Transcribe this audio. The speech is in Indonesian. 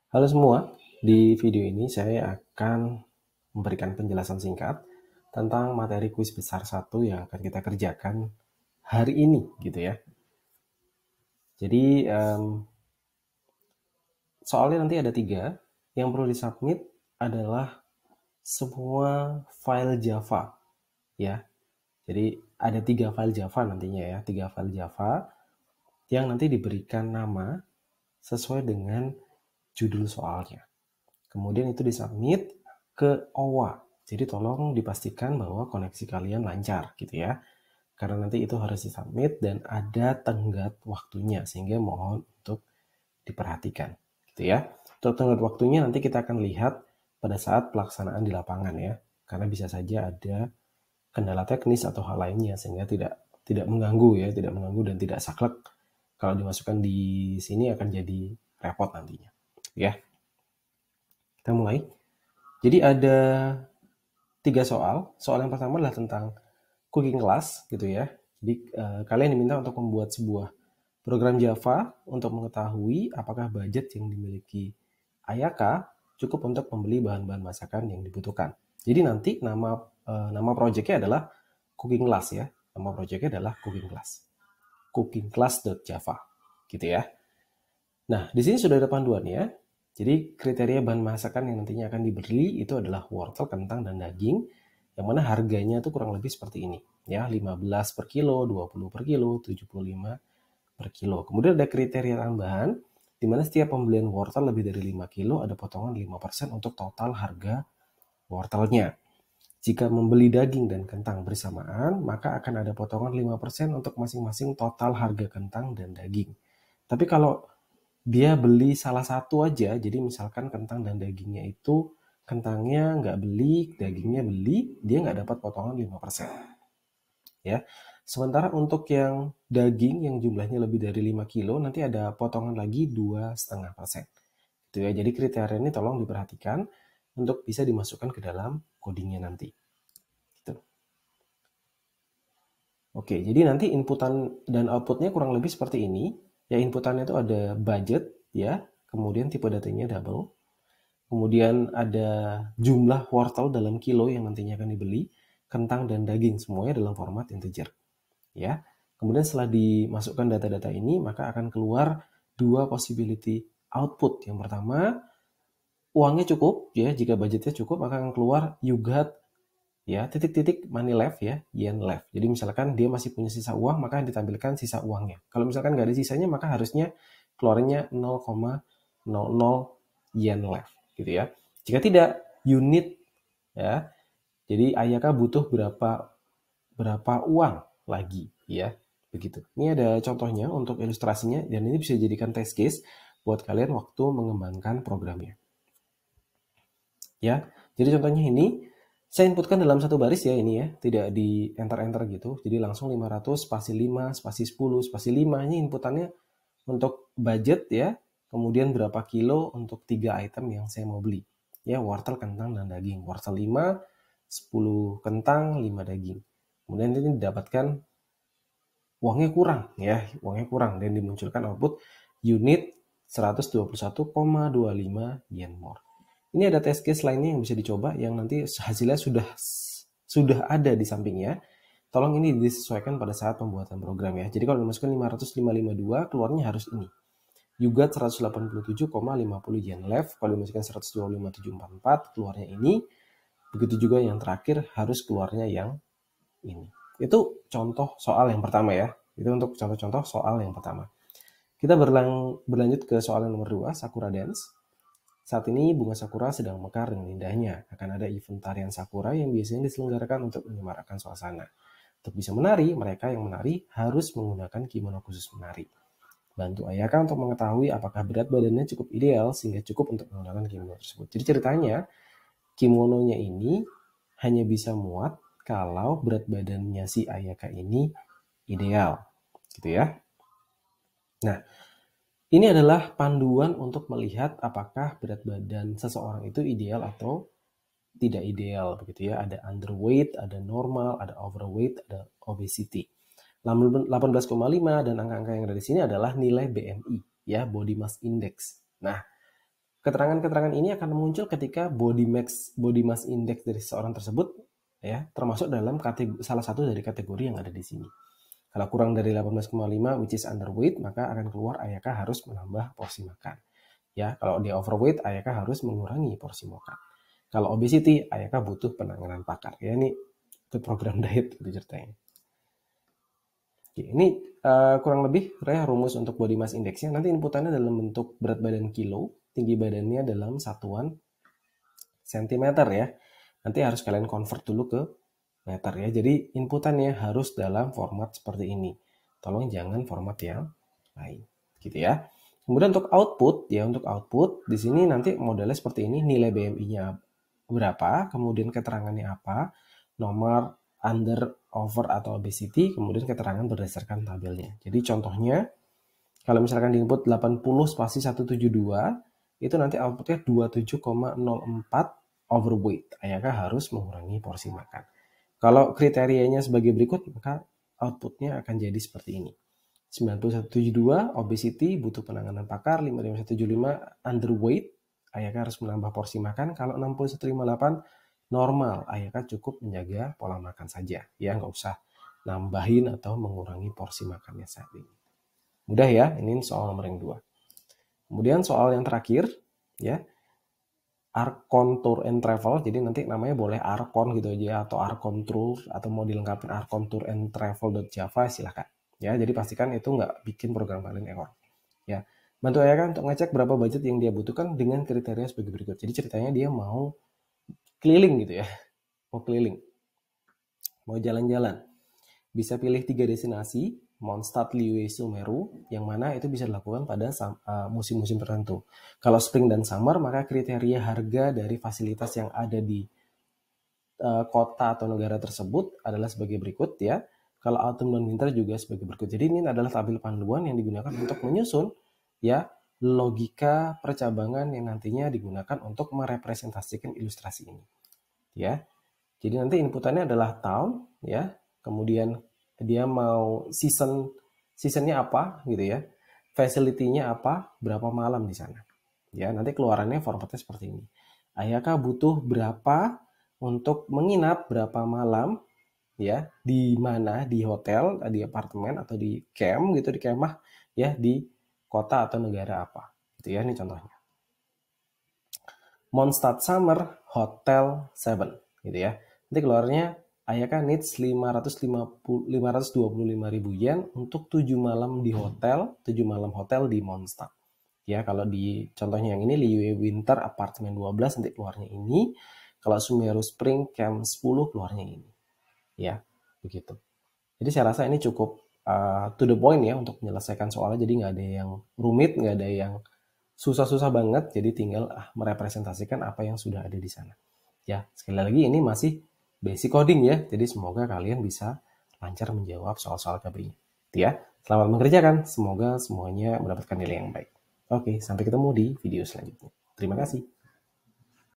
Halo semua, di video ini saya akan memberikan penjelasan singkat tentang materi kuis besar 1 yang akan kita kerjakan hari ini gitu ya. Jadi soalnya nanti ada 3, yang perlu disubmit adalah semua file Java ya. Jadi ada 3 file Java nantinya ya, 3 file Java yang nanti diberikan nama sesuai dengan judul soalnya. Kemudian itu disubmit ke OWA. Jadi tolong dipastikan bahwa koneksi kalian lancar gitu ya. Karena nanti itu harus disubmit dan ada tenggat waktunya sehingga mohon untuk diperhatikan gitu ya. Untuk tenggat waktunya nanti kita akan lihat pada saat pelaksanaan di lapangan ya. Karena bisa saja ada kendala teknis atau hal lainnya sehingga tidak mengganggu ya, tidak mengganggu dan tidak saklek. Kalau dimasukkan di sini akan jadi repot nantinya. Ya. Kita mulai. Jadi ada 3 soal. Soal yang pertama adalah tentang cooking class gitu ya. Jadi kalian diminta untuk membuat sebuah program Java untuk mengetahui apakah budget yang dimiliki Ayaka cukup untuk membeli bahan-bahan masakan yang dibutuhkan. Jadi nanti nama projectnya adalah cooking class ya. Nama projectnya adalah cooking class. cookingclass.java gitu ya. Nah, di sini sudah ada panduannya. Jadi kriteria bahan masakan yang nantinya akan dibeli itu adalah wortel, kentang, dan daging. Yang mana harganya itu kurang lebih seperti ini. Ya, 15 per kilo, 20 per kilo, 75 per kilo. Kemudian ada kriteria tambahan, di mana setiap pembelian wortel lebih dari 5 kilo ada potongan 5% untuk total harga wortelnya. Jika membeli daging dan kentang bersamaan, maka akan ada potongan 5% untuk masing-masing total harga kentang dan daging. Tapi kalau dia beli salah satu aja, jadi misalkan kentang dan dagingnya itu kentangnya nggak beli, dagingnya beli, dia nggak dapat potongan 5%. Ya. Sementara untuk yang daging yang jumlahnya lebih dari 5 kilo, nanti ada potongan lagi 2,5%. Gitu ya. Jadi kriteria ini tolong diperhatikan untuk bisa dimasukkan ke dalam codingnya nanti. Gitu. Oke, jadi nanti inputan dan outputnya kurang lebih seperti ini. Ya, inputannya itu ada budget, ya, kemudian tipe datanya double, kemudian ada jumlah wortel dalam kilo yang nantinya akan dibeli, kentang dan daging semuanya dalam format integer. Ya, kemudian setelah dimasukkan data-data ini, maka akan keluar 2 possibility output. Yang pertama, uangnya cukup, ya, jika budgetnya cukup, maka akan keluar you got ya titik-titik money left ya, yen left. Jadi misalkan dia masih punya sisa uang, maka ditampilkan sisa uangnya. Kalau misalkan nggak ada sisanya, maka harusnya keluarnya 0,00 yen left gitu ya. Jika tidak, unit ya. Jadi Ayaka butuh berapa uang lagi ya. Begitu. Ini ada contohnya untuk ilustrasinya dan ini bisa dijadikan test case buat kalian waktu mengembangkan programnya. Ya. Jadi contohnya ini saya inputkan dalam satu baris ya ini ya, tidak di enter-enter gitu. Jadi langsung 500 spasi 5, spasi 10, spasi 5. Ini inputannya untuk budget ya, kemudian berapa kilo untuk 3 item yang saya mau beli. Ya, wortel, kentang, dan daging. Wortel 5, 10 kentang, 5 daging. Kemudian ini didapatkan uangnya kurang ya, uangnya kurang dan dimunculkan output unit 121,25 yen more. Ini ada test case lainnya yang bisa dicoba yang nanti hasilnya sudah ada di sampingnya. Tolong ini disesuaikan pada saat pembuatan program ya. Jadi kalau dimasukkan 500,552 keluarnya harus ini. You got 187,50 yen left. Kalau dimasukkan 125,744 keluarnya ini. Begitu juga yang terakhir harus keluarnya yang ini. Itu contoh soal yang pertama ya. Itu untuk contoh-contoh soal yang pertama. Kita berlanjut ke soal yang nomor 2, Sakura Dance. Saat ini bunga sakura sedang mekar dengan indahnya. Akan ada event tarian sakura yang biasanya diselenggarakan untuk menyemarakkan suasana. Untuk bisa menari, mereka yang menari harus menggunakan kimono khusus menari. Bantu Ayaka untuk mengetahui apakah berat badannya cukup ideal sehingga cukup untuk menggunakan kimono tersebut. Jadi ceritanya, kimononya ini hanya bisa muat kalau berat badannya si Ayaka ini ideal. Gitu ya. Nah, ini adalah panduan untuk melihat apakah berat badan seseorang itu ideal atau tidak ideal begitu ya. Ada underweight, ada normal, ada overweight, ada obesity. 18,5 dan angka-angka yang ada di sini adalah nilai BMI ya, body mass index. Nah, Keterangan-keterangan ini akan muncul ketika body mass index dari seseorang tersebut ya termasuk dalam salah satu dari kategori yang ada di sini. Kalau kurang dari 18,5 which is underweight, maka akan keluar Ayaka harus menambah porsi makan. Ya, kalau dia overweight, Ayaka harus mengurangi porsi makan. Kalau obesity, Ayaka butuh penanganan pakar. Ya, ini itu program diet gitu ceritanya. Oke, ini kurang lebih rumus untuk body mass index-nya. Nanti inputannya dalam bentuk berat badan kilo, tinggi badannya dalam satuan sentimeter ya. Nanti harus kalian convert dulu ke meter ya. Jadi inputannya harus dalam format seperti ini. Tolong jangan format yang lain, gitu ya. Kemudian untuk output di sini nanti modelnya seperti ini, nilai BMI-nya berapa, kemudian keterangannya apa, nomor, under, over atau obesity, kemudian keterangan berdasarkan tabelnya. Jadi contohnya kalau misalkan di input 80 spasi 172, itu nanti outputnya 27,04 overweight. Ayaka harus mengurangi porsi makan. Kalau kriterianya sebagai berikut, maka outputnya akan jadi seperti ini. 9172 obesity butuh penanganan pakar, 55175 underweight, Ayaka harus menambah porsi makan. Kalau 6158 normal, Ayaka cukup menjaga pola makan saja, ya nggak usah nambahin atau mengurangi porsi makannya saat ini. Mudah ya, ini soal nomor yang 2. Kemudian soal yang terakhir, ya, Arkon Tour and Travel, jadi nanti namanya boleh Arkon gitu aja, atau Arkon Tour, atau mau dilengkapi Arkon Tour and Travel.java, silahkan. Ya, jadi pastikan itu nggak bikin program kalian error. Ya, bantu Ayaka untuk ngecek berapa budget yang dia butuhkan dengan kriteria sebagai berikut. Jadi ceritanya dia mau keliling gitu ya, mau keliling, mau jalan-jalan. Bisa pilih 3 destinasi, Mondstadt, Liyue, Sumeru, yang mana itu bisa dilakukan pada musim-musim tertentu. Kalau spring dan summer, maka kriteria harga dari fasilitas yang ada di kota atau negara tersebut adalah sebagai berikut ya. Kalau autumn dan winter juga sebagai berikut. Jadi ini adalah tabel panduan yang digunakan untuk menyusun ya logika percabangan yang nantinya digunakan untuk merepresentasikan ilustrasi ini. Ya. Jadi nanti inputannya adalah tahun ya. Kemudian dia mau seasonnya apa gitu ya, facility-nya apa, berapa malam di sana ya. Nanti keluarannya formatnya seperti ini. Ayaka butuh berapa untuk menginap berapa malam ya, di mana, di hotel, di apartemen atau di camp gitu, di kemah ya, di kota atau negara apa gitu ya. Ini contohnya Mondstadt Summer Hotel 7 gitu ya. Nanti keluarnya Ayaka needs 525.000 yen untuk 7 malam di hotel, 7 malam hotel di Mondstadt. Ya, kalau di contohnya yang ini Liyue Winter Apartemen 12 nanti keluarnya ini. Kalau Sumeru Spring Camp 10 keluarnya ini. Ya, begitu. Jadi saya rasa ini cukup to the point ya untuk menyelesaikan soalnya. Jadi nggak ada yang rumit, nggak ada yang susah-susah banget. Jadi tinggal merepresentasikan apa yang sudah ada di sana. Ya, sekali lagi ini masih basic coding ya. Jadi semoga kalian bisa lancar menjawab soal-soal KBI. Ya, selamat mengerjakan. Semoga semuanya mendapatkan nilai yang baik. Oke, sampai ketemu di video selanjutnya. Terima kasih.